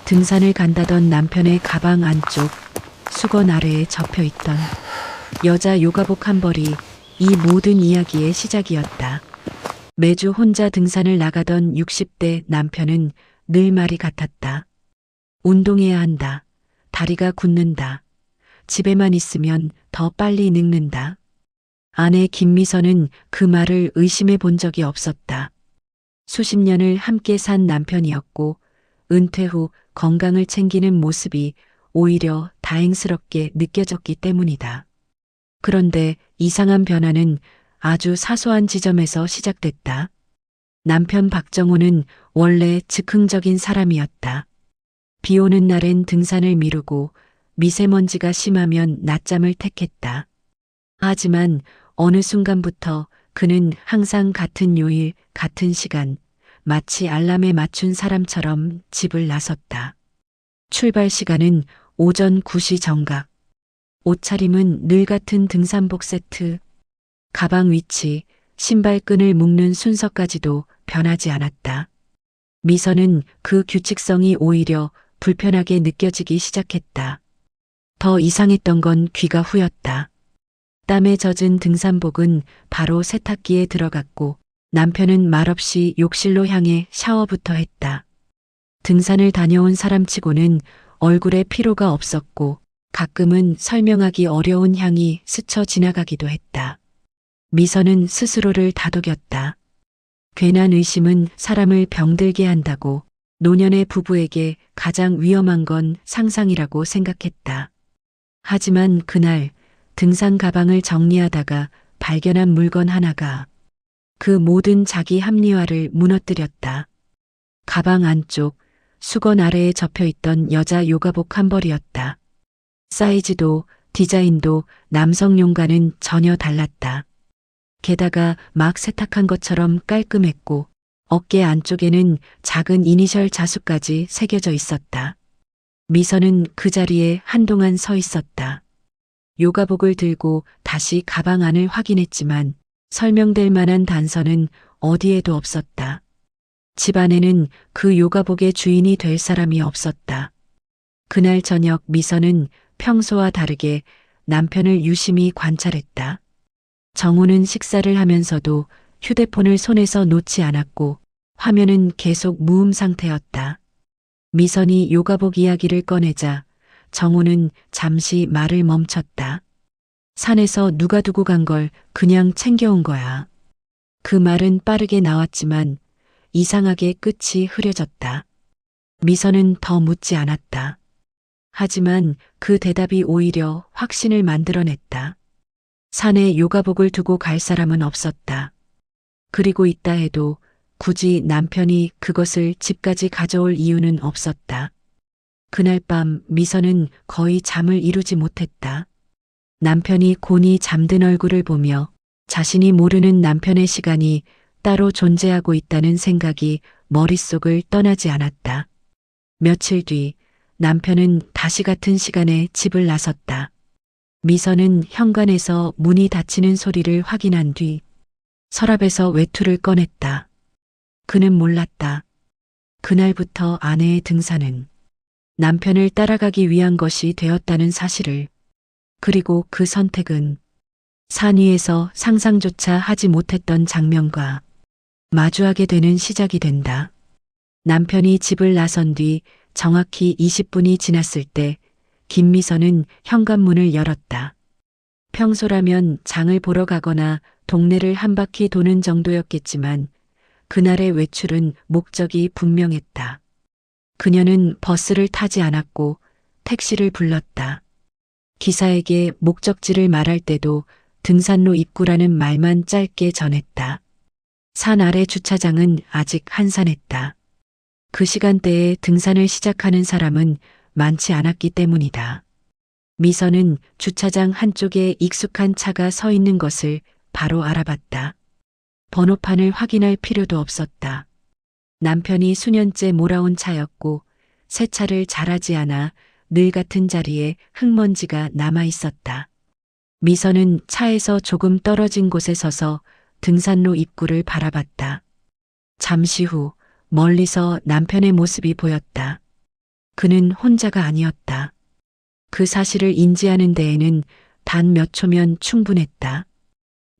등산을 간다던 남편의 가방 안쪽 수건 아래에 접혀있던 여자 요가복 한 벌이 이 모든 이야기의 시작이었다. 매주 혼자 등산을 나가던 60대 남편은 늘 말이 같았다. 운동해야 한다. 다리가 굳는다. 집에만 있으면 더 빨리 늙는다. 아내 김미선은 그 말을 의심해 본 적이 없었다. 수십 년을 함께 산 남편이었고 은퇴 후 건강을 챙기는 모습이 오히려 다행스럽게 느껴졌기 때문이다. 그런데 이상한 변화는 아주 사소한 지점에서 시작됐다. 남편 박정호는 원래 즉흥적인 사람이었다. 비 오는 날엔 등산을 미루고 미세먼지가 심하면 낮잠을 택했다. 하지만 어느 순간부터 그는 항상 같은 요일, 같은 시간, 마치 알람에 맞춘 사람처럼 집을 나섰다. 출발 시간은 오전 9시 정각. 옷차림은 늘 같은 등산복 세트. 가방 위치, 신발끈을 묶는 순서까지도 변하지 않았다. 미선은 그 규칙성이 오히려 불편하게 느껴지기 시작했다. 더 이상했던 건 귀가 후였다. 땀에 젖은 등산복은 바로 세탁기에 들어갔고 남편은 말없이 욕실로 향해 샤워부터 했다. 등산을 다녀온 사람치고는 얼굴에 피로가 없었고 가끔은 설명하기 어려운 향이 스쳐 지나가기도 했다. 미선은 스스로를 다독였다. 괜한 의심은 사람을 병들게 한다고 노년의 부부에게 가장 위험한 건 상상이라고 생각했다. 하지만 그날 등산 가방을 정리하다가 발견한 물건 하나가 그 모든 자기 합리화를 무너뜨렸다. 가방 안쪽 수건 아래에 접혀있던 여자 요가복 한 벌이었다. 사이즈도 디자인도 남성용과는 전혀 달랐다. 게다가 막 세탁한 것처럼 깔끔했고 어깨 안쪽에는 작은 이니셜 자수까지 새겨져 있었다. 미선은 그 자리에 한동안 서 있었다. 요가복을 들고 다시 가방 안을 확인했지만 설명될 만한 단서는 어디에도 없었다. 집 안에는 그 요가복의 주인이 될 사람이 없었다. 그날 저녁 미선은 평소와 다르게 남편을 유심히 관찰했다. 정우는 식사를 하면서도 휴대폰을 손에서 놓지 않았고 화면은 계속 무음 상태였다. 미선이 요가복 이야기를 꺼내자 정우는 잠시 말을 멈췄다. 산에서 누가 두고 간 걸 그냥 챙겨온 거야. 그 말은 빠르게 나왔지만 이상하게 끝이 흐려졌다. 미선은 더 묻지 않았다. 하지만 그 대답이 오히려 확신을 만들어냈다. 산에 요가복을 두고 갈 사람은 없었다. 그리고 있다 해도 굳이 남편이 그것을 집까지 가져올 이유는 없었다. 그날 밤 미선은 거의 잠을 이루지 못했다. 남편이 곤히 잠든 얼굴을 보며 자신이 모르는 남편의 시간이 따로 존재하고 있다는 생각이 머릿속을 떠나지 않았다. 며칠 뒤 남편은 다시 같은 시간에 집을 나섰다. 미선은 현관에서 문이 닫히는 소리를 확인한 뒤 서랍에서 외투를 꺼냈다. 그는 몰랐다. 그날부터 아내의 등산은 남편을 따라가기 위한 것이 되었다는 사실을. 그리고 그 선택은 산 위에서 상상조차 하지 못했던 장면과 마주하게 되는 시작이 된다. 남편이 집을 나선 뒤 정확히 20분이 지났을 때 김미선은 현관문을 열었다. 평소라면 장을 보러 가거나 동네를 한 바퀴 도는 정도였겠지만 그날의 외출은 목적이 분명했다. 그녀는 버스를 타지 않았고 택시를 불렀다. 기사에게 목적지를 말할 때도 등산로 입구라는 말만 짧게 전했다. 산 아래 주차장은 아직 한산했다. 그 시간대에 등산을 시작하는 사람은 많지 않았기 때문이다. 미선은 주차장 한쪽에 익숙한 차가 서 있는 것을 바로 알아봤다. 번호판을 확인할 필요도 없었다. 남편이 수년째 몰아온 차였고 새 차를 잘하지 않아 늘 같은 자리에 흙먼지가 남아 있었다. 미선은 차에서 조금 떨어진 곳에 서서 등산로 입구를 바라봤다. 잠시 후 멀리서 남편의 모습이 보였다. 그는 혼자가 아니었다. 그 사실을 인지하는 데에는 단 몇 초면 충분했다.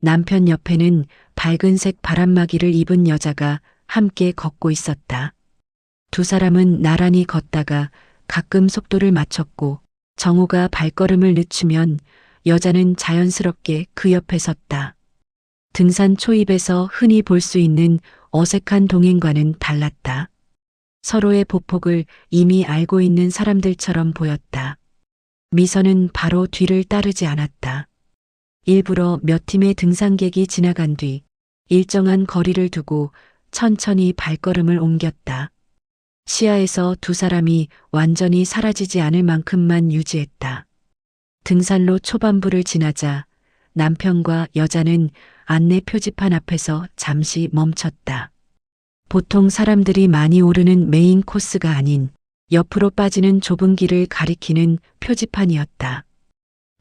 남편 옆에는 밝은색 바람막이를 입은 여자가 함께 걷고 있었다. 두 사람은 나란히 걷다가 가끔 속도를 맞췄고 정호가 발걸음을 늦추면 여자는 자연스럽게 그 옆에 섰다. 등산 초입에서 흔히 볼 수 있는 어색한 동행과는 달랐다. 서로의 보폭을 이미 알고 있는 사람들처럼 보였다. 미선은 바로 뒤를 따르지 않았다. 일부러 몇 팀의 등산객이 지나간 뒤 일정한 거리를 두고 천천히 발걸음을 옮겼다. 시야에서 두 사람이 완전히 사라지지 않을 만큼만 유지했다. 등산로 초반부를 지나자 남편과 여자는 안내 표지판 앞에서 잠시 멈췄다. 보통 사람들이 많이 오르는 메인 코스가 아닌 옆으로 빠지는 좁은 길을 가리키는 표지판이었다.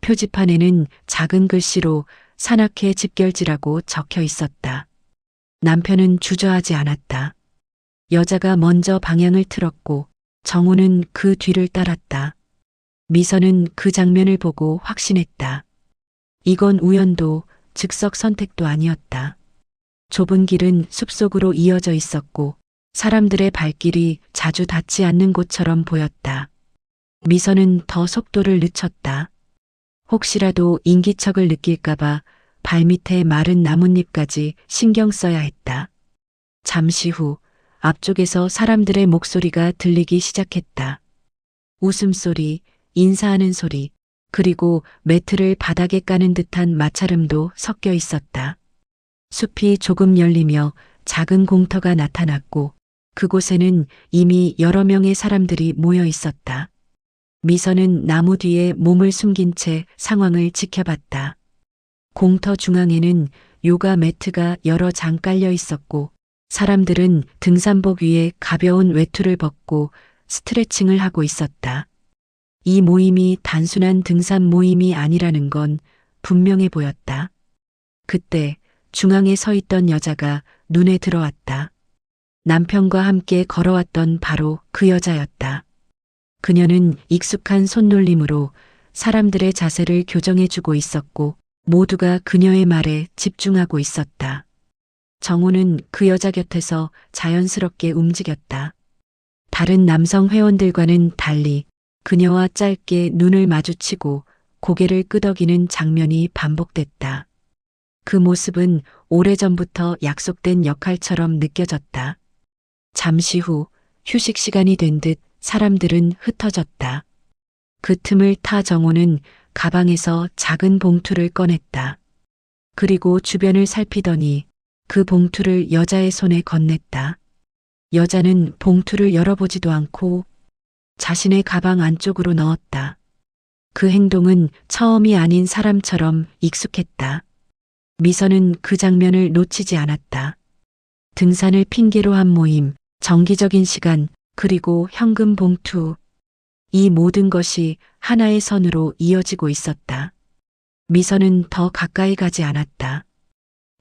표지판에는 작은 글씨로 산악회 집결지라고 적혀 있었다. 남편은 주저하지 않았다. 여자가 먼저 방향을 틀었고 정우는 그 뒤를 따랐다. 미선은 그 장면을 보고 확신했다. 이건 우연도 즉석 선택도 아니었다. 좁은 길은 숲속으로 이어져 있었고 사람들의 발길이 자주 닿지 않는 곳처럼 보였다. 미선은 더 속도를 늦췄다. 혹시라도 인기척을 느낄까봐 발밑에 마른 나뭇잎까지 신경 써야 했다. 잠시 후 앞쪽에서 사람들의 목소리가 들리기 시작했다. 웃음소리, 인사하는 소리, 그리고 매트를 바닥에 까는 듯한 마찰음도 섞여 있었다. 숲이 조금 열리며 작은 공터가 나타났고 그곳에는 이미 여러 명의 사람들이 모여 있었다. 미선은 나무 뒤에 몸을 숨긴 채 상황을 지켜봤다. 공터 중앙에는 요가 매트가 여러 장 깔려 있었고 사람들은 등산복 위에 가벼운 외투를 벗고 스트레칭을 하고 있었다. 이 모임이 단순한 등산 모임이 아니라는 건 분명해 보였다. 그때 중앙에 서 있던 여자가 눈에 들어왔다. 남편과 함께 걸어왔던 바로 그 여자였다. 그녀는 익숙한 손놀림으로 사람들의 자세를 교정해주고 있었고 모두가 그녀의 말에 집중하고 있었다. 정호는 그 여자 곁에서 자연스럽게 움직였다. 다른 남성 회원들과는 달리 그녀와 짧게 눈을 마주치고 고개를 끄덕이는 장면이 반복됐다. 그 모습은 오래전부터 약속된 역할처럼 느껴졌다. 잠시 후 휴식 시간이 된 듯 사람들은 흩어졌다. 그 틈을 타 정호는 가방에서 작은 봉투를 꺼냈다. 그리고 주변을 살피더니 그 봉투를 여자의 손에 건넸다. 여자는 봉투를 열어보지도 않고 자신의 가방 안쪽으로 넣었다. 그 행동은 처음이 아닌 사람처럼 익숙했다. 미선은 그 장면을 놓치지 않았다. 등산을 핑계로 한 모임, 정기적인 시간, 그리고 현금 봉투. 이 모든 것이 하나의 선으로 이어지고 있었다. 미선은 더 가까이 가지 않았다.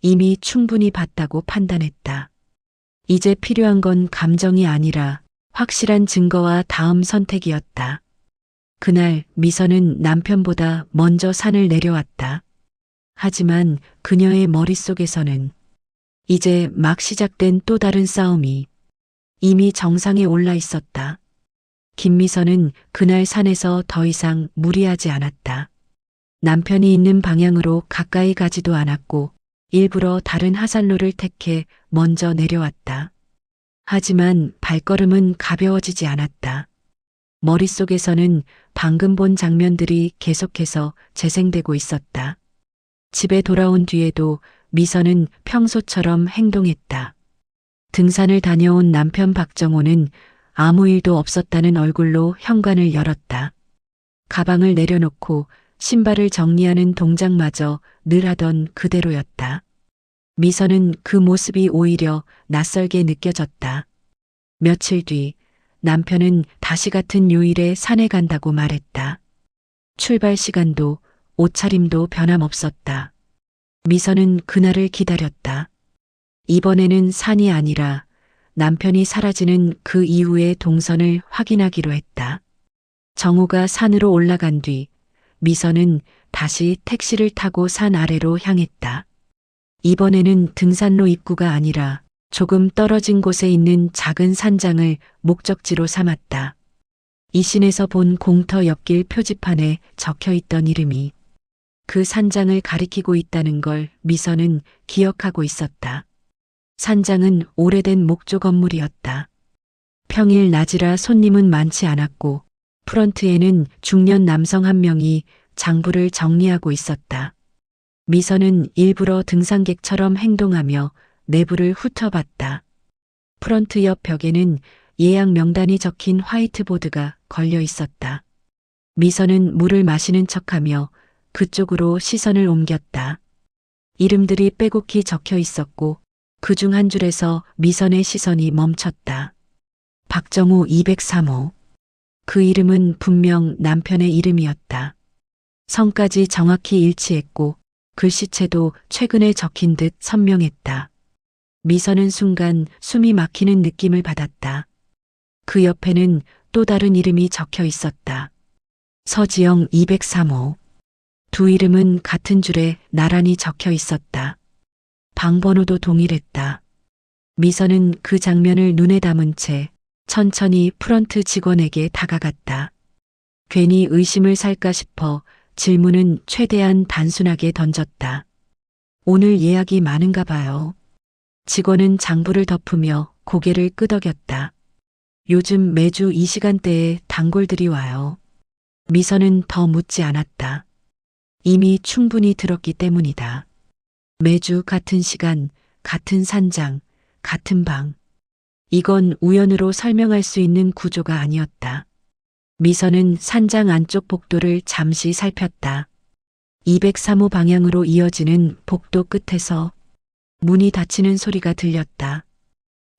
이미 충분히 봤다고 판단했다. 이제 필요한 건 감정이 아니라 확실한 증거와 다음 선택이었다. 그날 미선은 남편보다 먼저 산을 내려왔다. 하지만 그녀의 머릿속에서는 이제 막 시작된 또 다른 싸움이 이미 정상에 올라 있었다. 김미선은 그날 산에서 더 이상 무리하지 않았다. 남편이 있는 방향으로 가까이 가지도 않았고 일부러 다른 하산로를 택해 먼저 내려왔다. 하지만 발걸음은 가벼워지지 않았다. 머릿속에서는 방금 본 장면들이 계속해서 재생되고 있었다. 집에 돌아온 뒤에도 미선은 평소처럼 행동했다. 등산을 다녀온 남편 박정호는 아무 일도 없었다는 얼굴로 현관을 열었다. 가방을 내려놓고 신발을 정리하는 동작마저 늘 하던 그대로였다. 미선은 그 모습이 오히려 낯설게 느껴졌다. 며칠 뒤 남편은 다시 같은 요일에 산에 간다고 말했다. 출발 시간도 옷차림도 변함없었다. 미선은 그날을 기다렸다. 이번에는 산이 아니라 남편이 사라지는 그 이후의 동선을 확인하기로 했다. 정우가 산으로 올라간 뒤 미선은 다시 택시를 타고 산 아래로 향했다. 이번에는 등산로 입구가 아니라 조금 떨어진 곳에 있는 작은 산장을 목적지로 삼았다. 이신에서 본 공터 옆길 표지판에 적혀 있던 이름이 그 산장을 가리키고 있다는 걸 미선은 기억하고 있었다. 산장은 오래된 목조 건물이었다. 평일 낮이라 손님은 많지 않았고 프런트에는 중년 남성 한 명이 장부를 정리하고 있었다. 미선은 일부러 등산객처럼 행동하며 내부를 훑어봤다. 프런트 옆 벽에는 예약 명단이 적힌 화이트보드가 걸려 있었다. 미선은 물을 마시는 척하며 그쪽으로 시선을 옮겼다. 이름들이 빼곡히 적혀 있었고 그중 한 줄에서 미선의 시선이 멈췄다. 박정우 203호. 그 이름은 분명 남편의 이름이었다. 성까지 정확히 일치했고 글씨체도 최근에 적힌 듯 선명했다. 미선은 순간 숨이 막히는 느낌을 받았다. 그 옆에는 또 다른 이름이 적혀 있었다. 서지영 203호. 두 이름은 같은 줄에 나란히 적혀 있었다. 방번호도 동일했다. 미선은 그 장면을 눈에 담은 채 천천히 프런트 직원에게 다가갔다. 괜히 의심을 살까 싶어 질문은 최대한 단순하게 던졌다. 오늘 예약이 많은가 봐요. 직원은 장부를 덮으며 고개를 끄덕였다. 요즘 매주 이 시간대에 단골들이 와요. 미선은 더 묻지 않았다. 이미 충분히 들었기 때문이다. 매주 같은 시간, 같은 산장, 같은 방. 이건 우연으로 설명할 수 있는 구조가 아니었다. 미선은 산장 안쪽 복도를 잠시 살폈다. 203호 방향으로 이어지는 복도 끝에서 문이 닫히는 소리가 들렸다.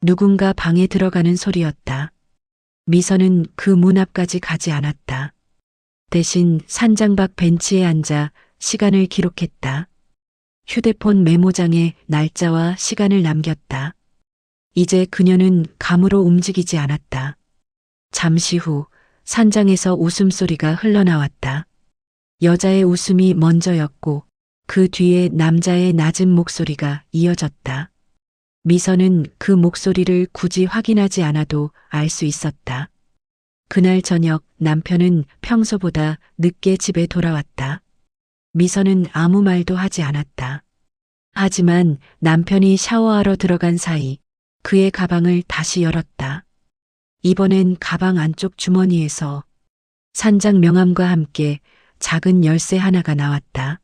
누군가 방에 들어가는 소리였다. 미선은 그 문 앞까지 가지 않았다. 대신 산장 밖 벤치에 앉아 시간을 기록했다. 휴대폰 메모장에 날짜와 시간을 남겼다. 이제 그녀는 감으로 움직이지 않았다. 잠시 후 산장에서 웃음소리가 흘러나왔다. 여자의 웃음이 먼저였고 그 뒤에 남자의 낮은 목소리가 이어졌다. 미선은 그 목소리를 굳이 확인하지 않아도 알 수 있었다. 그날 저녁 남편은 평소보다 늦게 집에 돌아왔다. 미선은 아무 말도 하지 않았다. 하지만 남편이 샤워하러 들어간 사이 그의 가방을 다시 열었다. 이번엔 가방 안쪽 주머니에서 산장 명함과 함께 작은 열쇠 하나가 나왔다.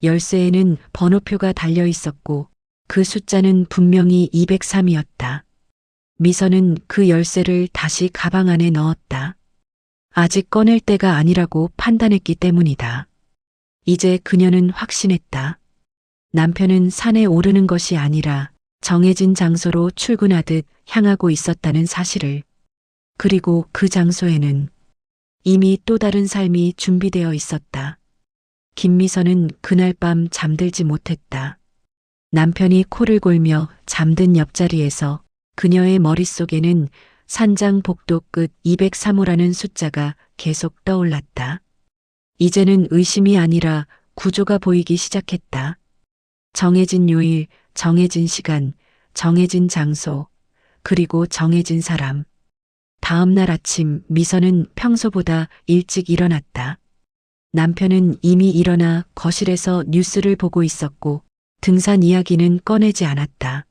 열쇠에는 번호표가 달려 있었고 그 숫자는 분명히 203이었다. 미선은 그 열쇠를 다시 가방 안에 넣었다. 아직 꺼낼 때가 아니라고 판단했기 때문이다. 이제 그녀는 확신했다. 남편은 산에 오르는 것이 아니라 정해진 장소로 출근하듯 향하고 있었다는 사실을. 그리고 그 장소에는 이미 또 다른 삶이 준비되어 있었다. 김미선은 그날 밤 잠들지 못했다. 남편이 코를 골며 잠든 옆자리에서 그녀의 머릿속에는 산장 복도 끝 203호라는 숫자가 계속 떠올랐다. 이제는 의심이 아니라 구조가 보이기 시작했다. 정해진 요일, 정해진 시간, 정해진 장소, 그리고 정해진 사람. 다음 날 아침 미선은 평소보다 일찍 일어났다. 남편은 이미 일어나 거실에서 뉴스를 보고 있었고 등산 이야기는 꺼내지 않았다.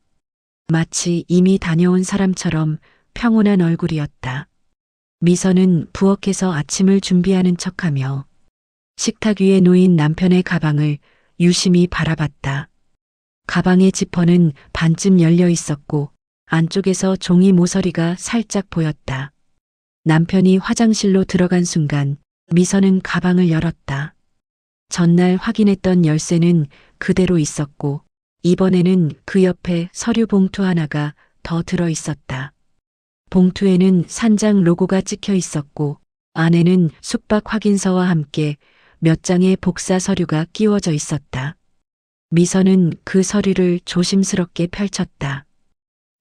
마치 이미 다녀온 사람처럼 평온한 얼굴이었다. 미선은 부엌에서 아침을 준비하는 척하며 식탁 위에 놓인 남편의 가방을 유심히 바라봤다. 가방의 지퍼는 반쯤 열려 있었고 안쪽에서 종이 모서리가 살짝 보였다. 남편이 화장실로 들어간 순간 미선은 가방을 열었다. 전날 확인했던 열쇠는 그대로 있었고 이번에는 그 옆에 서류 봉투 하나가 더 들어 있었다. 봉투에는 산장 로고가 찍혀 있었고 안에는 숙박 확인서와 함께 몇 장의 복사 서류가 끼워져 있었다. 미선은 그 서류를 조심스럽게 펼쳤다.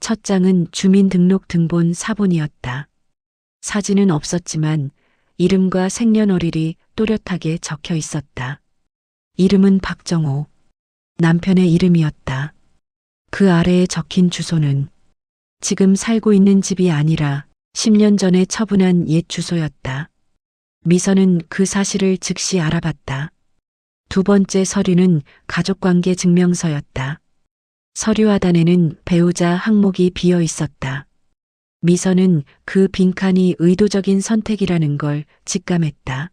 첫 장은 주민등록등본 사본이었다. 사진은 없었지만 이름과 생년월일이 또렷하게 적혀 있었다. 이름은 박정호. 남편의 이름이었다. 그 아래에 적힌 주소는 지금 살고 있는 집이 아니라 10년 전에 처분한 옛 주소였다. 미선은 그 사실을 즉시 알아봤다. 두 번째 서류는 가족관계 증명서였다. 서류 하단에는 배우자 항목이 비어 있었다. 미선은 그 빈칸이 의도적인 선택이라는 걸 직감했다.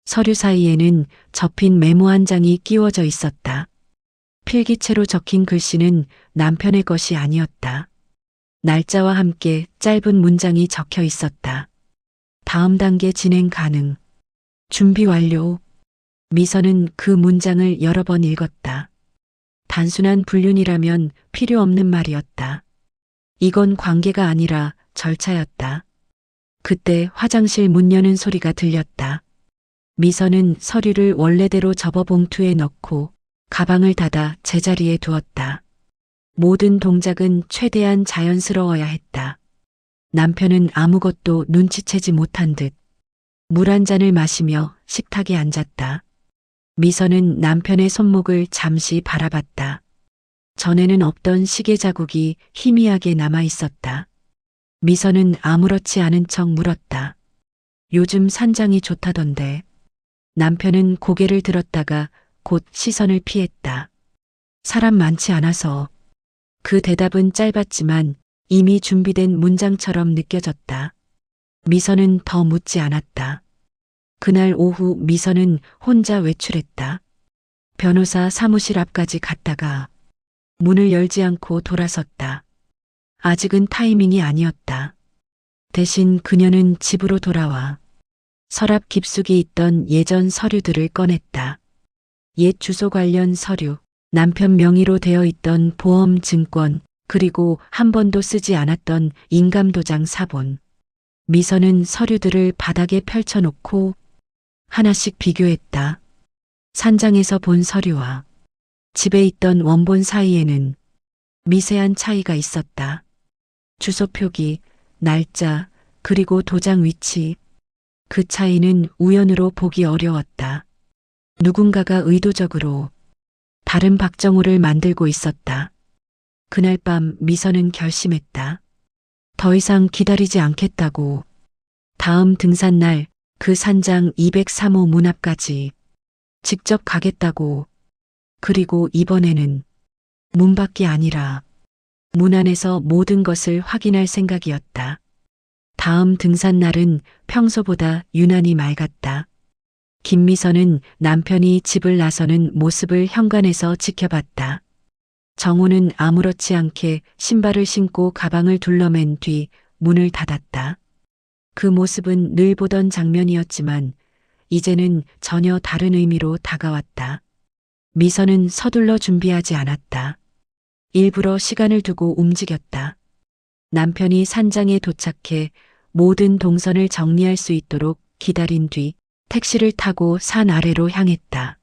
서류 사이에는 접힌 메모 한 장이 끼워져 있었다. 필기체로 적힌 글씨는 남편의 것이 아니었다. 날짜와 함께 짧은 문장이 적혀 있었다. 다음 단계 진행 가능. 준비 완료. 미선은 그 문장을 여러 번 읽었다. 단순한 불륜이라면 필요 없는 말이었다. 이건 관계가 아니라 절차였다. 그때 화장실 문 여는 소리가 들렸다. 미선은 서류를 원래대로 접어 봉투에 넣고 가방을 닫아 제자리에 두었다. 모든 동작은 최대한 자연스러워야 했다. 남편은 아무것도 눈치채지 못한 듯 물 한 잔을 마시며 식탁에 앉았다. 미선은 남편의 손목을 잠시 바라봤다. 전에는 없던 시계 자국이 희미하게 남아 있었다. 미선은 아무렇지 않은 척 물었다. 요즘 산장이 좋다던데. 남편은 고개를 들었다가 곧 시선을 피했다. 사람 많지 않아서. 그 대답은 짧았지만 이미 준비된 문장처럼 느껴졌다. 미선은 더 묻지 않았다. 그날 오후 미선은 혼자 외출했다. 변호사 사무실 앞까지 갔다가 문을 열지 않고 돌아섰다. 아직은 타이밍이 아니었다. 대신 그녀는 집으로 돌아와 서랍 깊숙이 있던 예전 서류들을 꺼냈다. 옛 주소 관련 서류, 남편 명의로 되어 있던 보험 증권, 그리고 한 번도 쓰지 않았던 인감도장 사본. 미선은 서류들을 바닥에 펼쳐놓고 하나씩 비교했다. 산장에서 본 서류와 집에 있던 원본 사이에는 미세한 차이가 있었다. 주소 표기, 날짜, 그리고 도장 위치. 그 차이는 우연으로 보기 어려웠다. 누군가가 의도적으로 다른 박정호를 만들고 있었다. 그날 밤 미선은 결심했다. 더 이상 기다리지 않겠다고. 다음 등산날 그 산장 203호 문 앞까지 직접 가겠다고. 그리고 이번에는 문 밖이 아니라 문 안에서 모든 것을 확인할 생각이었다. 다음 등산날은 평소보다 유난히 맑았다. 김미선은 남편이 집을 나서는 모습을 현관에서 지켜봤다. 정호는 아무렇지 않게 신발을 신고 가방을 둘러맨 뒤 문을 닫았다. 그 모습은 늘 보던 장면이었지만 이제는 전혀 다른 의미로 다가왔다. 미선은 서둘러 준비하지 않았다. 일부러 시간을 두고 움직였다. 남편이 산장에 도착해 모든 동선을 정리할 수 있도록 기다린 뒤 택시를 타고 산 아래로 향했다.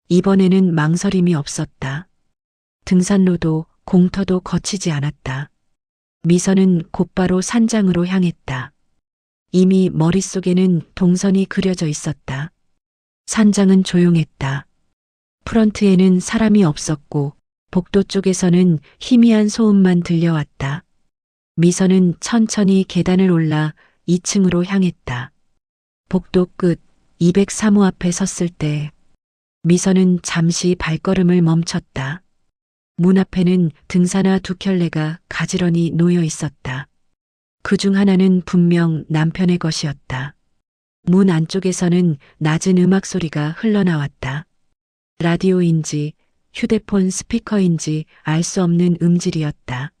이번에는 망설임이 없었다. 등산로도 공터도 거치지 않았다. 미선은 곧바로 산장으로 향했다. 이미 머릿속에는 동선이 그려져 있었다. 산장은 조용했다. 프런트에는 사람이 없었고 복도 쪽에서는 희미한 소음만 들려왔다. 미선은 천천히 계단을 올라 2층으로 향했다. 복도 끝 203호 앞에 섰을 때 미선은 잠시 발걸음을 멈췄다. 문 앞에는 등산화 두 켤레가 가지런히 놓여 있었다. 그중 하나는 분명 남편의 것이었다. 문 안쪽에서는 낮은 음악 소리가 흘러나왔다. 라디오인지 휴대폰 스피커인지 알 수 없는 음질이었다.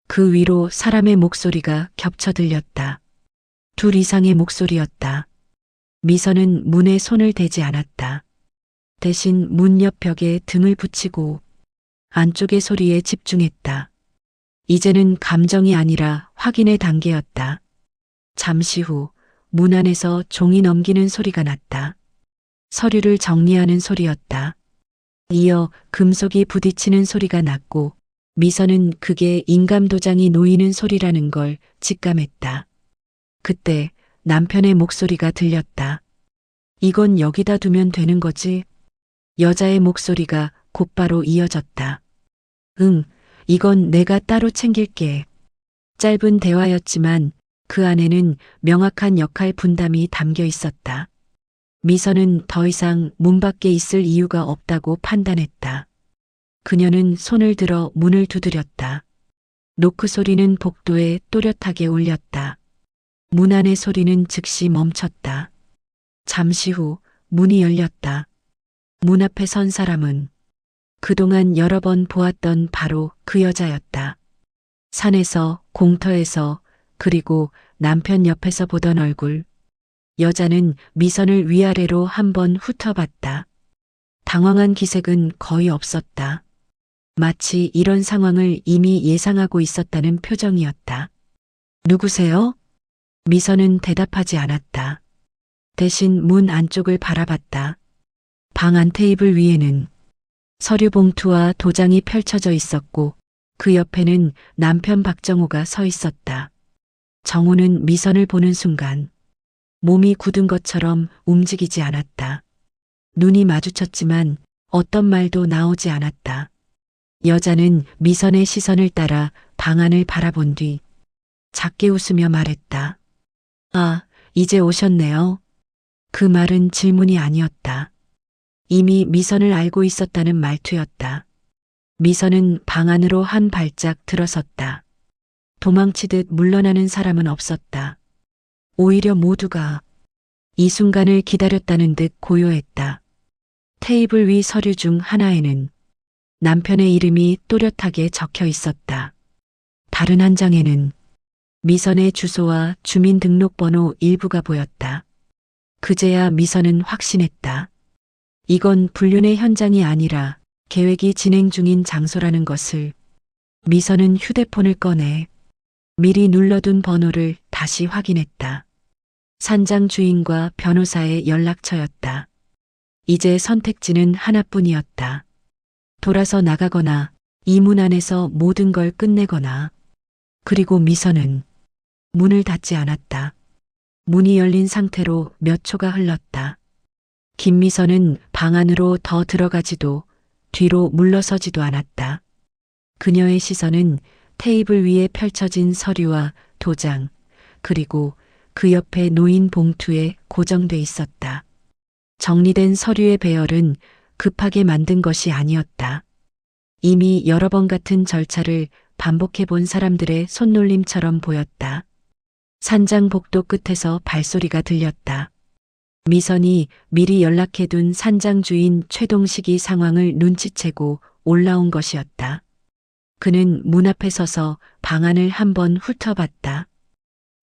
그 위로 사람의 목소리가 겹쳐 들렸다. 둘 이상의 목소리였다. 미선은 문에 손을 대지 않았다. 대신 문 옆 벽에 등을 붙이고 안쪽의 소리에 집중했다. 이제는 감정이 아니라 확인의 단계였다. 잠시 후 문 안에서 종이 넘기는 소리가 났다. 서류를 정리하는 소리였다. 이어 금속이 부딪히는 소리가 났고 미선은 그게 인감도장이 놓이는 소리라는 걸 직감했다. 그때 남편의 목소리가 들렸다. 이건 여기다 두면 되는 거지? 여자의 목소리가 곧바로 이어졌다. 응, 이건 내가 따로 챙길게. 짧은 대화였지만 그 안에는 명확한 역할 분담이 담겨 있었다. 미선은 더 이상 문 밖에 있을 이유가 없다고 판단했다. 그녀는 손을 들어 문을 두드렸다. 노크 소리는 복도에 또렷하게 울렸다. 문 안의 소리는 즉시 멈췄다. 잠시 후 문이 열렸다. 문 앞에 선 사람은 그동안 여러 번 보았던 바로 그 여자였다. 산에서, 공터에서, 그리고 남편 옆에서 보던 얼굴. 여자는 미선을 위아래로 한번 훑어봤다. 당황한 기색은 거의 없었다. 마치 이런 상황을 이미 예상하고 있었다는 표정이었다. 누구세요? 미선은 대답하지 않았다. 대신 문 안쪽을 바라봤다. 방 안 테이블 위에는 서류 봉투와 도장이 펼쳐져 있었고 그 옆에는 남편 박정호가 서 있었다. 정호는 미선을 보는 순간 몸이 굳은 것처럼 움직이지 않았다. 눈이 마주쳤지만 어떤 말도 나오지 않았다. 여자는 미선의 시선을 따라 방 안을 바라본 뒤 작게 웃으며 말했다. 아, 이제 오셨네요. 그 말은 질문이 아니었다. 이미 미선을 알고 있었다는 말투였다. 미선은 방 안으로 한 발짝 들어섰다. 도망치듯 물러나는 사람은 없었다. 오히려 모두가 이 순간을 기다렸다는 듯 고요했다. 테이블 위 서류 중 하나에는 남편의 이름이 또렷하게 적혀 있었다. 다른 한 장에는 미선의 주소와 주민등록번호 일부가 보였다. 그제야 미선은 확신했다. 이건 불륜의 현장이 아니라 계획이 진행 중인 장소라는 것을. 미선은 휴대폰을 꺼내 미리 눌러둔 번호를 다시 확인했다. 산장 주인과 변호사의 연락처였다. 이제 선택지는 하나뿐이었다. 돌아서 나가거나 이 문 안에서 모든 걸 끝내거나. 그리고 미선은 문을 닫지 않았다. 문이 열린 상태로 몇 초가 흘렀다. 김미선은 방 안으로 더 들어가지도 뒤로 물러서지도 않았다. 그녀의 시선은 테이블 위에 펼쳐진 서류와 도장, 그리고 그 옆에 놓인 봉투에 고정돼 있었다. 정리된 서류의 배열은 급하게 만든 것이 아니었다. 이미 여러 번 같은 절차를 반복해 본 사람들의 손놀림처럼 보였다. 산장 복도 끝에서 발소리가 들렸다. 미선이 미리 연락해둔 산장 주인 최동식이 상황을 눈치채고 올라온 것이었다. 그는 문 앞에 서서 방안을 한번 훑어봤다.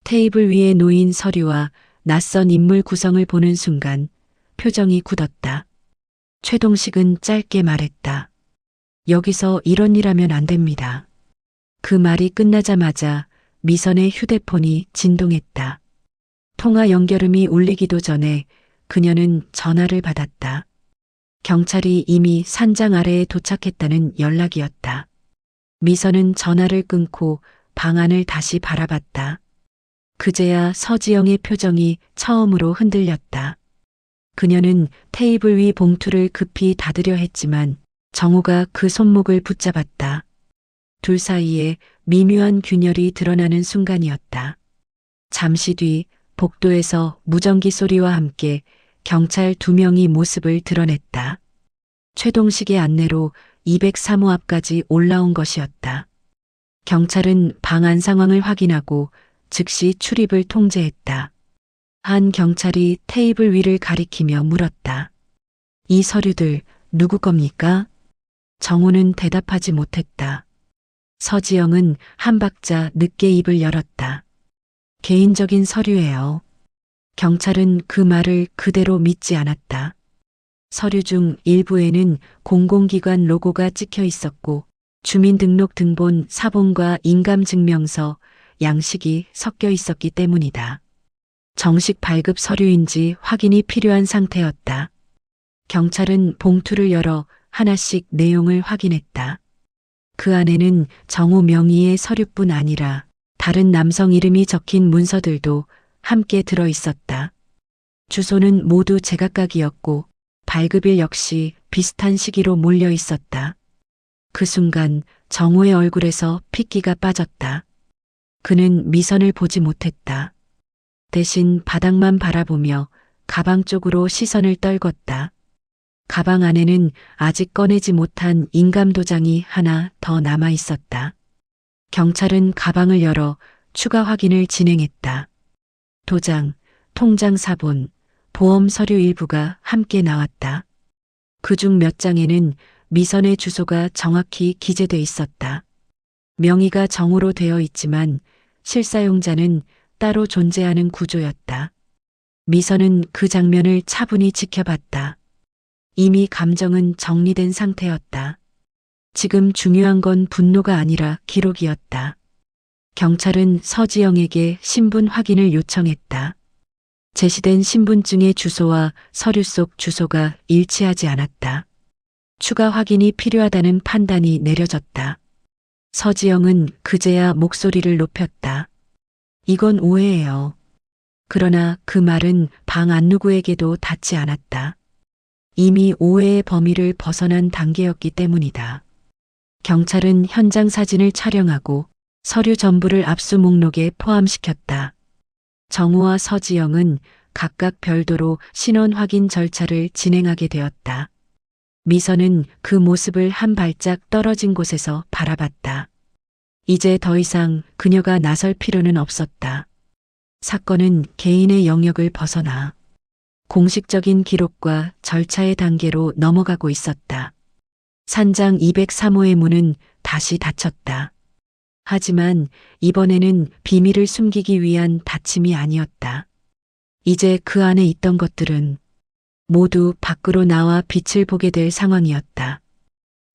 테이블 위에 놓인 서류와 낯선 인물 구성을 보는 순간 표정이 굳었다. 최동식은 짧게 말했다. 여기서 이런 일 하면 안 됩니다. 그 말이 끝나자마자 미선의 휴대폰이 진동했다. 통화 연결음이 울리기도 전에 그녀는 전화를 받았다. 경찰이 이미 산장 아래에 도착했다는 연락이었다. 미선은 전화를 끊고 방 안을 다시 바라봤다. 그제야 서지영의 표정이 처음으로 흔들렸다. 그녀는 테이블 위 봉투를 급히 닫으려 했지만 정호가 그 손목을 붙잡았다. 둘 사이에 미묘한 균열이 드러나는 순간이었다. 잠시 뒤 복도에서 무전기 소리와 함께 경찰 2명이 모습을 드러냈다. 최동식의 안내로 203호 앞까지 올라온 것이었다. 경찰은 방 안 상황을 확인하고 즉시 출입을 통제했다. 한 경찰이 테이블 위를 가리키며 물었다. 이 서류들 누구 겁니까? 정호는 대답하지 못했다. 서지영은 한 박자 늦게 입을 열었다. 개인적인 서류예요. 경찰은 그 말을 그대로 믿지 않았다. 서류 중 일부에는 공공기관 로고가 찍혀 있었고 주민등록등본 사본과 인감증명서, 양식이 섞여 있었기 때문이다. 정식 발급 서류인지 확인이 필요한 상태였다. 경찰은 봉투를 열어 하나씩 내용을 확인했다. 그 안에는 정우 명의의 서류뿐 아니라 다른 남성 이름이 적힌 문서들도 함께 들어 있었다. 주소는 모두 제각각이었고 발급일 역시 비슷한 시기로 몰려 있었다. 그 순간 정우의 얼굴에서 핏기가 빠졌다. 그는 미선을 보지 못했다. 대신 바닥만 바라보며 가방 쪽으로 시선을 떨궜다. 가방 안에는 아직 꺼내지 못한 인감 도장이 하나 더 남아 있었다. 경찰은 가방을 열어 추가 확인을 진행했다. 도장, 통장 사본, 보험 서류 일부가 함께 나왔다. 그중 몇 장에는 미선의 주소가 정확히 기재돼 있었다. 명의가 정우로 되어 있지만 실사용자는 따로 존재하는 구조였다. 미선은 그 장면을 차분히 지켜봤다. 이미 감정은 정리된 상태였다. 지금 중요한 건 분노가 아니라 기록이었다. 경찰은 서지영에게 신분 확인을 요청했다. 제시된 신분증의 주소와 서류 속 주소가 일치하지 않았다. 추가 확인이 필요하다는 판단이 내려졌다. 서지영은 그제야 목소리를 높였다. 이건 오해예요. 그러나 그 말은 방 안 누구에게도 닿지 않았다. 이미 오해의 범위를 벗어난 단계였기 때문이다. 경찰은 현장 사진을 촬영하고 서류 전부를 압수 목록에 포함시켰다. 정우와 서지영은 각각 별도로 신원 확인 절차를 진행하게 되었다. 미선은 그 모습을 한 발짝 떨어진 곳에서 바라봤다. 이제 더 이상 그녀가 나설 필요는 없었다. 사건은 개인의 영역을 벗어나 공식적인 기록과 절차의 단계로 넘어가고 있었다. 산장 203호의 문은 다시 닫혔다. 하지만 이번에는 비밀을 숨기기 위한 닫힘이 아니었다. 이제 그 안에 있던 것들은 모두 밖으로 나와 빛을 보게 될 상황이었다.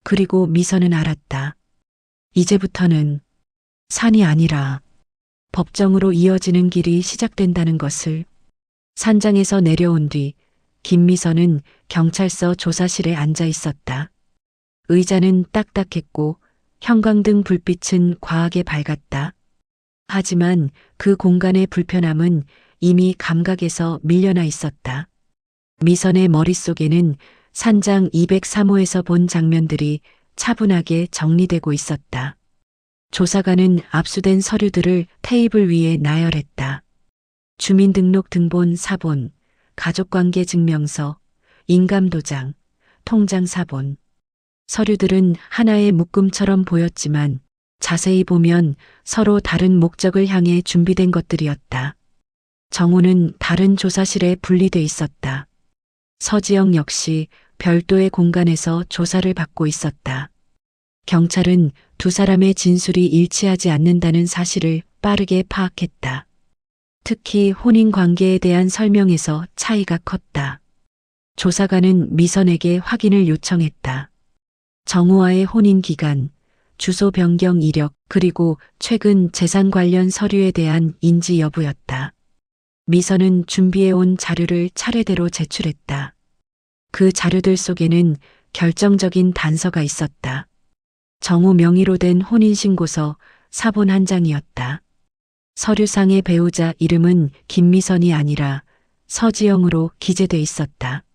그리고 미선은 알았다. 이제부터는 산이 아니라 법정으로 이어지는 길이 시작된다는 것을. 산장에서 내려온 뒤 김미선은 경찰서 조사실에 앉아 있었다. 의자는 딱딱했고 형광등 불빛은 과하게 밝았다. 하지만 그 공간의 불편함은 이미 감각에서 밀려나 있었다. 미선의 머릿속에는 산장 203호에서 본 장면들이 차분하게 정리되고 있었다. 조사관은 압수된 서류들을 테이블 위에 나열했다. 주민등록 등본 사본, 가족관계 증명서, 인감도장, 통장 사본. 서류들은 하나의 묶음처럼 보였지만 자세히 보면 서로 다른 목적을 향해 준비된 것들이었다. 정우는 다른 조사실에 분리돼 있었다. 서지영 역시 별도의 공간에서 조사를 받고 있었다. 경찰은 두 사람의 진술이 일치하지 않는다는 사실을 빠르게 파악했다. 특히 혼인 관계에 대한 설명에서 차이가 컸다. 조사관은 미선에게 확인을 요청했다. 정우와의 혼인 기간, 주소 변경 이력, 그리고 최근 재산 관련 서류에 대한 인지 여부였다. 미선은 준비해온 자료를 차례대로 제출했다. 그 자료들 속에는 결정적인 단서가 있었다. 정우 명의로 된 혼인신고서 사본 한 장이었다. 서류상의 배우자 이름은 김미선이 아니라 서지영으로 기재돼 있었다.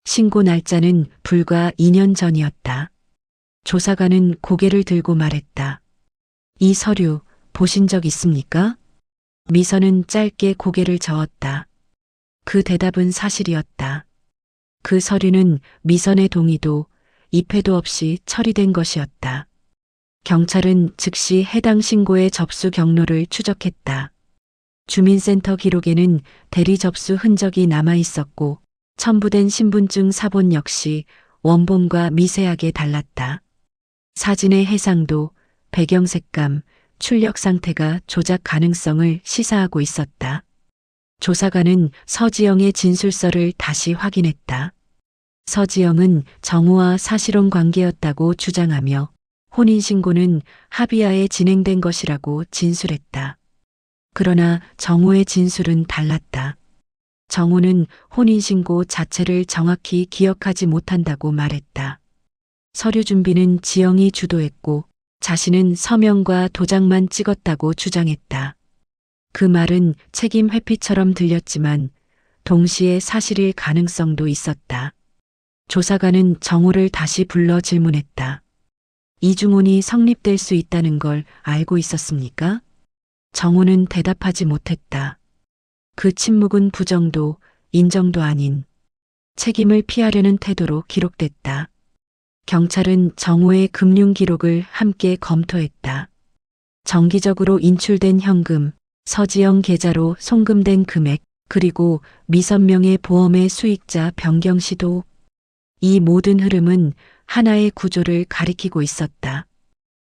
신고 날짜는 불과 2년 전이었다. 조사관은 고개를 들고 말했다. 이 서류 보신 적 있습니까? 미선은 짧게 고개를 저었다. 그 대답은 사실이었다. 그 서류는 미선의 동의도 입회도 없이 처리된 것이었다. 경찰은 즉시 해당 신고의 접수 경로를 추적했다. 주민센터 기록에는 대리 접수 흔적이 남아 있었고 첨부된 신분증 사본 역시 원본과 미세하게 달랐다. 사진의 해상도, 배경 색감, 출력 상태가 조작 가능성을 시사하고 있었다. 조사관은 서지영의 진술서를 다시 확인했다. 서지영은 정우와 사실혼 관계였다고 주장하며 혼인신고는 합의하에 진행된 것이라고 진술했다. 그러나 정우의 진술은 달랐다. 정우는 혼인신고 자체를 정확히 기억하지 못한다고 말했다. 서류 준비는 지영이 주도했고 자신은 서명과 도장만 찍었다고 주장했다. 그 말은 책임 회피처럼 들렸지만 동시에 사실일 가능성도 있었다. 조사관은 정호를 다시 불러 질문했다. 이중혼이 성립될 수 있다는 걸 알고 있었습니까? 정호는 대답하지 못했다. 그 침묵은 부정도 인정도 아닌 책임을 피하려는 태도로 기록됐다. 경찰은 정호의 금융 기록을 함께 검토했다. 정기적으로 인출된 현금, 서지영 계좌로 송금된 금액, 그리고 미선명의 보험의 수익자 변경 시도. 이 모든 흐름은 하나의 구조를 가리키고 있었다.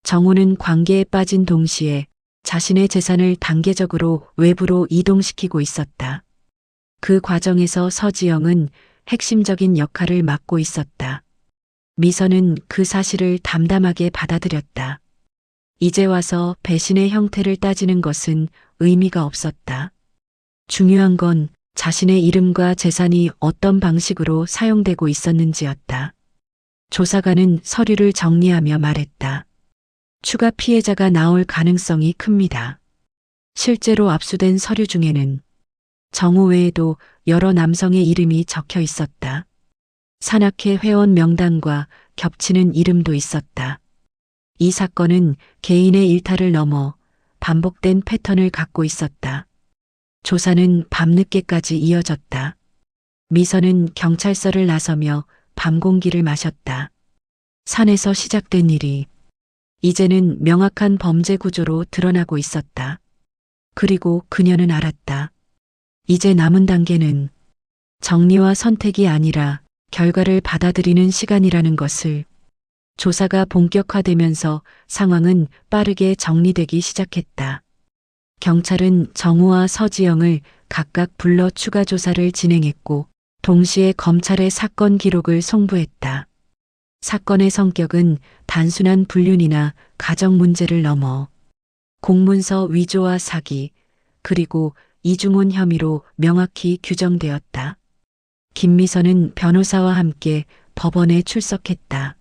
정호는 관계에 빠진 동시에 자신의 재산을 단계적으로 외부로 이동시키고 있었다. 그 과정에서 서지영은 핵심적인 역할을 맡고 있었다. 미선은 그 사실을 담담하게 받아들였다. 이제 와서 배신의 형태를 따지는 것은 의미가 없었다. 중요한 건 자신의 이름과 재산이 어떤 방식으로 사용되고 있었는지였다. 조사관은 서류를 정리하며 말했다. 추가 피해자가 나올 가능성이 큽니다. 실제로 압수된 서류 중에는 정호 외에도 여러 남성의 이름이 적혀 있었다. 산악회 회원 명단과 겹치는 이름도 있었다. 이 사건은 개인의 일탈을 넘어 반복된 패턴을 갖고 있었다. 조사는 밤늦게까지 이어졌다. 미선은 경찰서를 나서며 밤 공기를 마셨다. 산에서 시작된 일이 이제는 명확한 범죄 구조로 드러나고 있었다. 그리고 그녀는 알았다. 이제 남은 단계는 정리와 선택이 아니라 결과를 받아들이는 시간이라는 것을. 조사가 본격화되면서 상황은 빠르게 정리되기 시작했다. 경찰은 정호와 서지영을 각각 불러 추가 조사를 진행했고 동시에 검찰에 사건 기록을 송부했다. 사건의 성격은 단순한 불륜이나 가정 문제를 넘어 공문서 위조와 사기, 그리고 이중혼 혐의로 명확히 규정되었다. 김미선은 변호사와 함께 법원에 출석했다.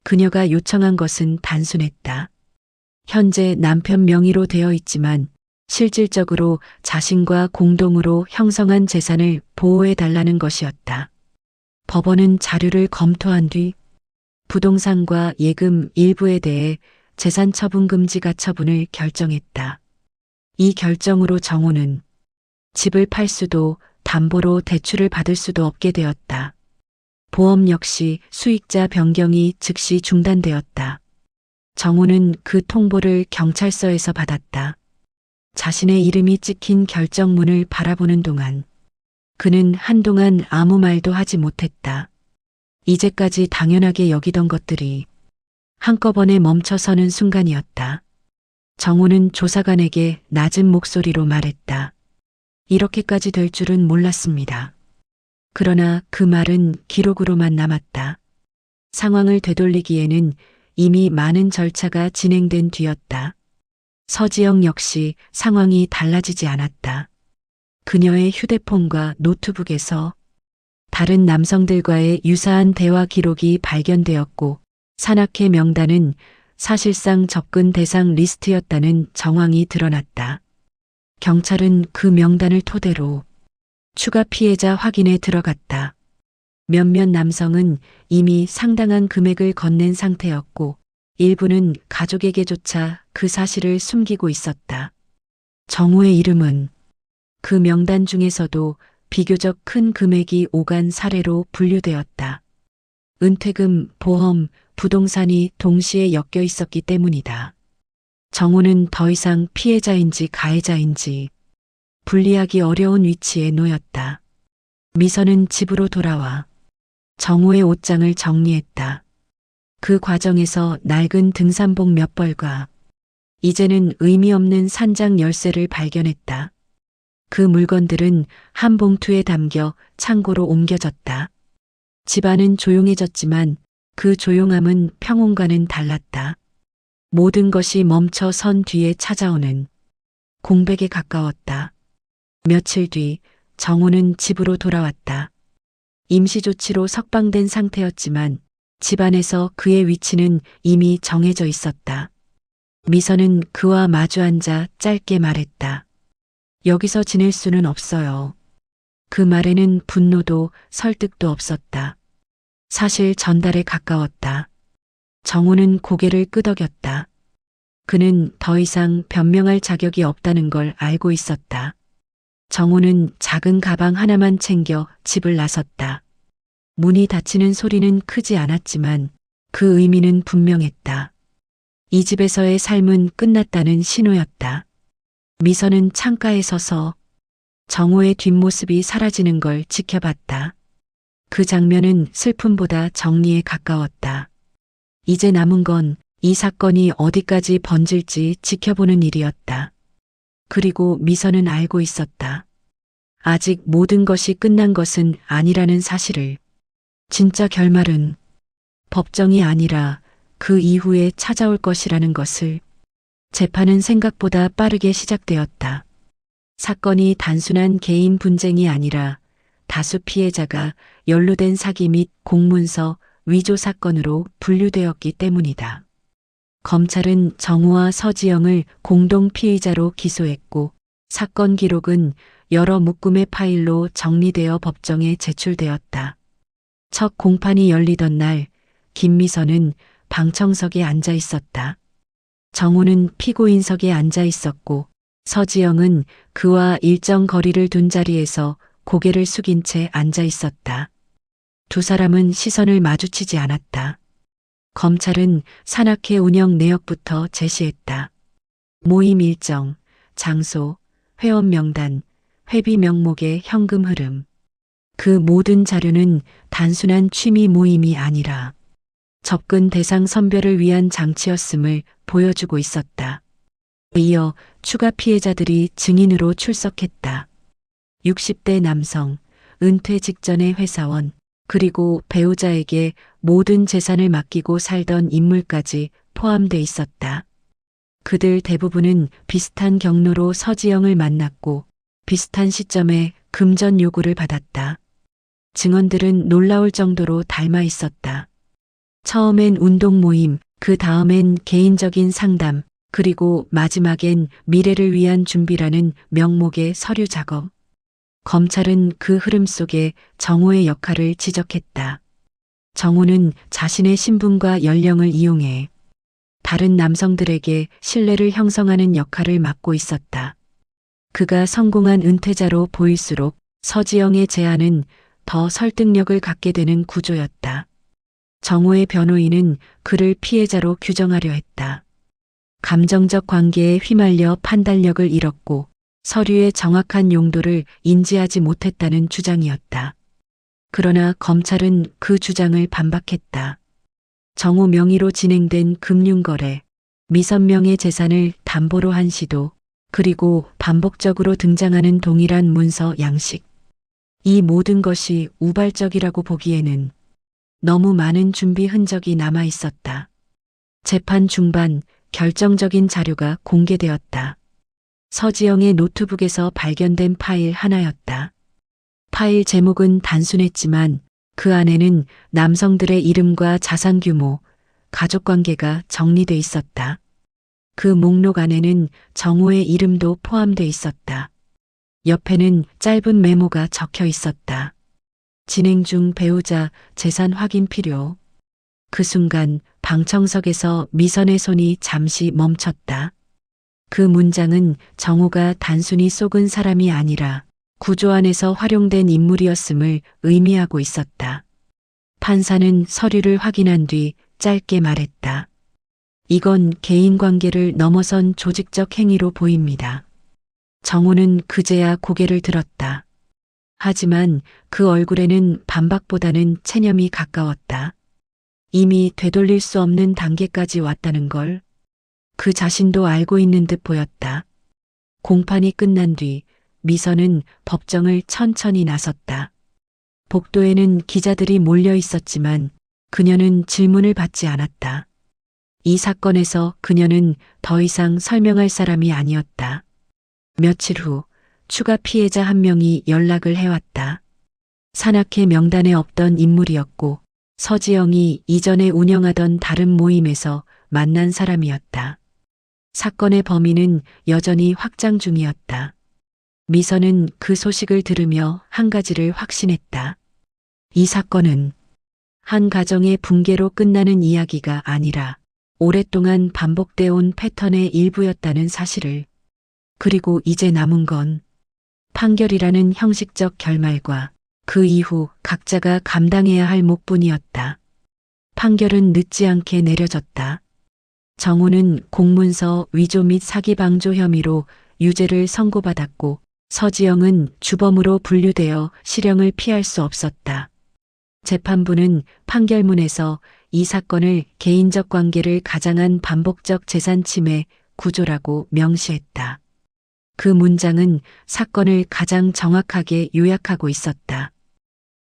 그녀가 요청한 것은 단순했다. 현재 남편 명의로 되어 있지만 실질적으로 자신과 공동으로 형성한 재산을 보호해달라는 것이었다. 법원은 자료를 검토한 뒤 부동산과 예금 일부에 대해 재산 처분 금지 가처분을 결정했다. 이 결정으로 정호는 집을 팔 수도 담보로 대출을 받을 수도 없게 되었다. 보험 역시 수익자 변경이 즉시 중단되었다. 정호는 그 통보를 경찰서에서 받았다. 자신의 이름이 찍힌 결정문을 바라보는 동안 그는 한동안 아무 말도 하지 못했다. 이제까지 당연하게 여기던 것들이 한꺼번에 멈춰서는 순간이었다. 정호는 조사관에게 낮은 목소리로 말했다. 이렇게까지 될 줄은 몰랐습니다. 그러나 그 말은 기록으로만 남았다. 상황을 되돌리기에는 이미 많은 절차가 진행된 뒤였다. 서지영 역시 상황이 달라지지 않았다. 그녀의 휴대폰과 노트북에서 다른 남성들과의 유사한 대화 기록이 발견되었고 산악회 명단은 사실상 접근 대상 리스트였다는 정황이 드러났다. 경찰은 그 명단을 토대로 추가 피해자 확인에 들어갔다. 몇몇 남성은 이미 상당한 금액을 건넨 상태였고 일부는 가족에게조차 그 사실을 숨기고 있었다. 정호의 이름은 그 명단 중에서도 비교적 큰 금액이 오간 사례로 분류되었다. 은퇴금, 보험, 부동산이 동시에 엮여 있었기 때문이다. 정호는 더 이상 피해자인지 가해자인지 분리하기 어려운 위치에 놓였다. 미선은 집으로 돌아와 정호의 옷장을 정리했다. 그 과정에서 낡은 등산복 몇 벌과 이제는 의미 없는 산장 열쇠를 발견했다. 그 물건들은 한 봉투에 담겨 창고로 옮겨졌다. 집안은 조용해졌지만 그 조용함은 평온과는 달랐다. 모든 것이 멈춰 선 뒤에 찾아오는 공백에 가까웠다. 며칠 뒤 정호는 집으로 돌아왔다. 임시조치로 석방된 상태였지만 집안에서 그의 위치는 이미 정해져 있었다. 미선은 그와 마주 앉아 짧게 말했다. 여기서 지낼 수는 없어요. 그 말에는 분노도 설득도 없었다. 사실 전달에 가까웠다. 정우는 고개를 끄덕였다. 그는 더 이상 변명할 자격이 없다는 걸 알고 있었다. 정우는 작은 가방 하나만 챙겨 집을 나섰다. 문이 닫히는 소리는 크지 않았지만 그 의미는 분명했다. 이 집에서의 삶은 끝났다는 신호였다. 미선은 창가에 서서 정우의 뒷모습이 사라지는 걸 지켜봤다. 그 장면은 슬픔보다 정리에 가까웠다. 이제 남은 건 이 사건이 어디까지 번질지 지켜보는 일이었다. 그리고 미선은 알고 있었다. 아직 모든 것이 끝난 것은 아니라는 사실을. 진짜 결말은 법정이 아니라 그 이후에 찾아올 것이라는 것을. 재판은 생각보다 빠르게 시작되었다. 사건이 단순한 개인 분쟁이 아니라 다수 피해자가 연루된 사기 및 공문서 위조 사건으로 분류되었기 때문이다. 검찰은 정우와 서지영을 공동 피의자로 기소했고 사건 기록은 여러 묶음의 파일로 정리되어 법정에 제출되었다. 첫 공판이 열리던 날 김미선은 방청석에 앉아 있었다. 정우는 피고인석에 앉아 있었고 서지영은 그와 일정 거리를 둔 자리에서 고개를 숙인 채 앉아 있었다. 두 사람은 시선을 마주치지 않았다. 검찰은 산악회 운영 내역부터 제시했다. 모임 일정, 장소, 회원 명단, 회비 명목의 현금 흐름. 그 모든 자료는 단순한 취미 모임이 아니라 접근 대상 선별을 위한 장치였음을 보여주고 있었다. 이어 추가 피해자들이 증인으로 출석했다. 60대 남성, 은퇴 직전의 회사원, 그리고 배우자에게 모든 재산을 맡기고 살던 인물까지 포함돼 있었다. 그들 대부분은 비슷한 경로로 서지영을 만났고 비슷한 시점에 금전 요구를 받았다. 증언들은 놀라울 정도로 닮아 있었다. 처음엔 운동 모임, 그 다음엔 개인적인 상담, 그리고 마지막엔 미래를 위한 준비라는 명목의 서류 작업. 검찰은 그 흐름 속에 정우의 역할을 지적했다. 정우는 자신의 신분과 연령을 이용해 다른 남성들에게 신뢰를 형성하는 역할을 맡고 있었다. 그가 성공한 은퇴자로 보일수록 서지영의 제안은 더 설득력을 갖게 되는 구조였다. 정우의 변호인은 그를 피해자로 규정하려 했다. 감정적 관계에 휘말려 판단력을 잃었고 서류의 정확한 용도를 인지하지 못했다는 주장이었다. 그러나 검찰은 그 주장을 반박했다. 정우 명의로 진행된 금융거래, 미선명의 재산을 담보로 한 시도, 그리고 반복적으로 등장하는 동일한 문서 양식. 이 모든 것이 우발적이라고 보기에는 너무 많은 준비 흔적이 남아 있었다. 재판 중반 결정적인 자료가 공개되었다. 서지영의 노트북에서 발견된 파일 하나였다. 파일 제목은 단순했지만 그 안에는 남성들의 이름과 자산 규모, 가족관계가 정리돼 있었다. 그 목록 안에는 정우의 이름도 포함돼 있었다. 옆에는 짧은 메모가 적혀 있었다. 진행 중 배우자 재산 확인 필요. 그 순간 방청석에서 미선의 손이 잠시 멈췄다. 그 문장은 정우가 단순히 속은 사람이 아니라 구조 안에서 활용된 인물이었음을 의미하고 있었다. 판사는 서류를 확인한 뒤 짧게 말했다. 이건 개인 관계를 넘어선 조직적 행위로 보입니다. 정우는 그제야 고개를 들었다. 하지만 그 얼굴에는 반박보다는 체념이 가까웠다. 이미 되돌릴 수 없는 단계까지 왔다는 걸 그 자신도 알고 있는 듯 보였다. 공판이 끝난 뒤 미선은 법정을 천천히 나섰다. 복도에는 기자들이 몰려 있었지만 그녀는 질문을 받지 않았다. 이 사건에서 그녀는 더 이상 설명할 사람이 아니었다. 며칠 후 추가 피해자 한 명이 연락을 해왔다. 산악회 명단에 없던 인물이었고 서지영이 이전에 운영하던 다른 모임에서 만난 사람이었다. 사건의 범인은 여전히 확장 중이었다. 미선은 그 소식을 들으며 한 가지를 확신했다. 이 사건은 한 가정의 붕괴로 끝나는 이야기가 아니라 오랫동안 반복되어 온 패턴의 일부였다는 사실을. 그리고 이제 남은 건 판결이라는 형식적 결말과 그 이후 각자가 감당해야 할 몫뿐이었다. 판결은 늦지 않게 내려졌다. 정우는 공문서 위조 및 사기 방조 혐의로 유죄를 선고받았고 서지영은 주범으로 분류되어 실형을 피할 수 없었다. 재판부는 판결문에서 이 사건을 개인적 관계를 가장한 반복적 재산 침해 구조라고 명시했다. 그 문장은 사건을 가장 정확하게 요약하고 있었다.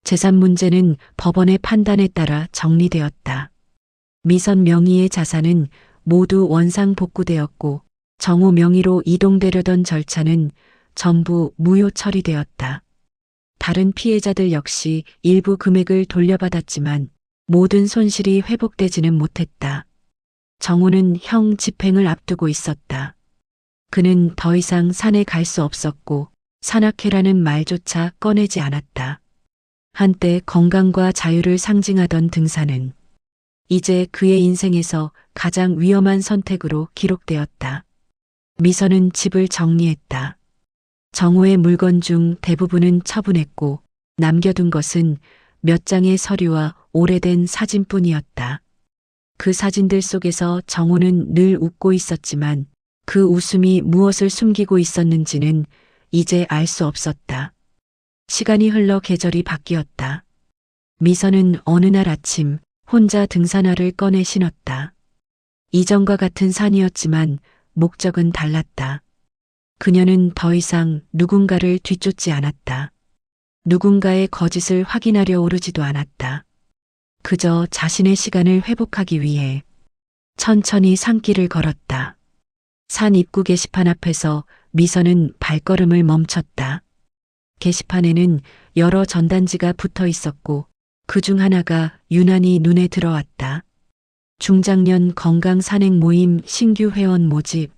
재산 문제는 법원의 판단에 따라 정리되었다. 미선 명의의 자산은 모두 원상 복구되었고 정우 명의로 이동되려던 절차는 전부 무효 처리되었다. 다른 피해자들 역시 일부 금액을 돌려받았지만 모든 손실이 회복되지는 못했다. 정우는 형 집행을 앞두고 있었다. 그는 더 이상 산에 갈 수 없었고 산악회라는 말조차 꺼내지 않았다. 한때 건강과 자유를 상징하던 등산은 이제 그의 인생에서 가장 위험한 선택으로 기록되었다. 미선은 집을 정리했다. 정우의 물건 중 대부분은 처분했고 남겨둔 것은 몇 장의 서류와 오래된 사진뿐이었다. 그 사진들 속에서 정우는 늘 웃고 있었지만 그 웃음이 무엇을 숨기고 있었는지는 이제 알 수 없었다. 시간이 흘러 계절이 바뀌었다. 미선은 어느 날 아침 혼자 등산화를 꺼내 신었다. 이전과 같은 산이었지만 목적은 달랐다. 그녀는 더 이상 누군가를 뒤쫓지 않았다. 누군가의 거짓을 확인하려 오르지도 않았다. 그저 자신의 시간을 회복하기 위해 천천히 산길을 걸었다. 산 입구 게시판 앞에서 미선은 발걸음을 멈췄다. 게시판에는 여러 전단지가 붙어 있었고 그 중 하나가 유난히 눈에 들어왔다. 중장년 건강 산행 모임 신규 회원 모집.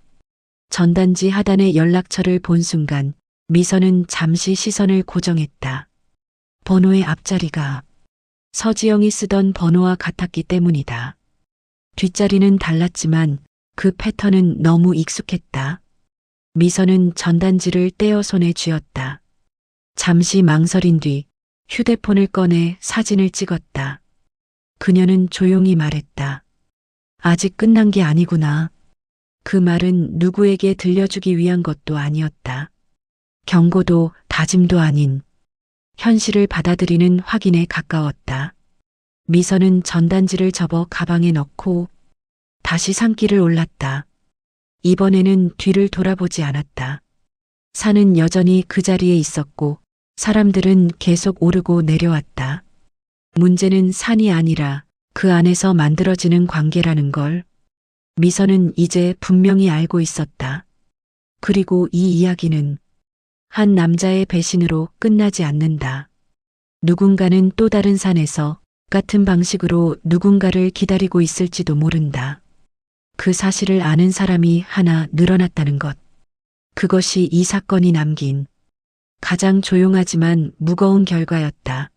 전단지 하단의 연락처를 본 순간 미선은 잠시 시선을 고정했다. 번호의 앞자리가 서지영이 쓰던 번호와 같았기 때문이다. 뒷자리는 달랐지만 그 패턴은 너무 익숙했다. 미선은 전단지를 떼어 손에 쥐었다. 잠시 망설인 뒤 휴대폰을 꺼내 사진을 찍었다. 그녀는 조용히 말했다. 아직 끝난 게 아니구나. 그 말은 누구에게 들려주기 위한 것도 아니었다. 경고도 다짐도 아닌 현실을 받아들이는 확인에 가까웠다. 미선은 전단지를 접어 가방에 넣고 다시 산길을 올랐다. 이번에는 뒤를 돌아보지 않았다. 산은 여전히 그 자리에 있었고 사람들은 계속 오르고 내려왔다. 문제는 산이 아니라 그 안에서 만들어지는 관계라는 걸 미선은 이제 분명히 알고 있었다. 그리고 이 이야기는 한 남자의 배신으로 끝나지 않는다. 누군가는 또 다른 산에서 같은 방식으로 누군가를 기다리고 있을지도 모른다. 그 사실을 아는 사람이 하나 늘어났다는 것. 그것이 이 사건이 남긴 가장 조용하지만 무거운 결과였다.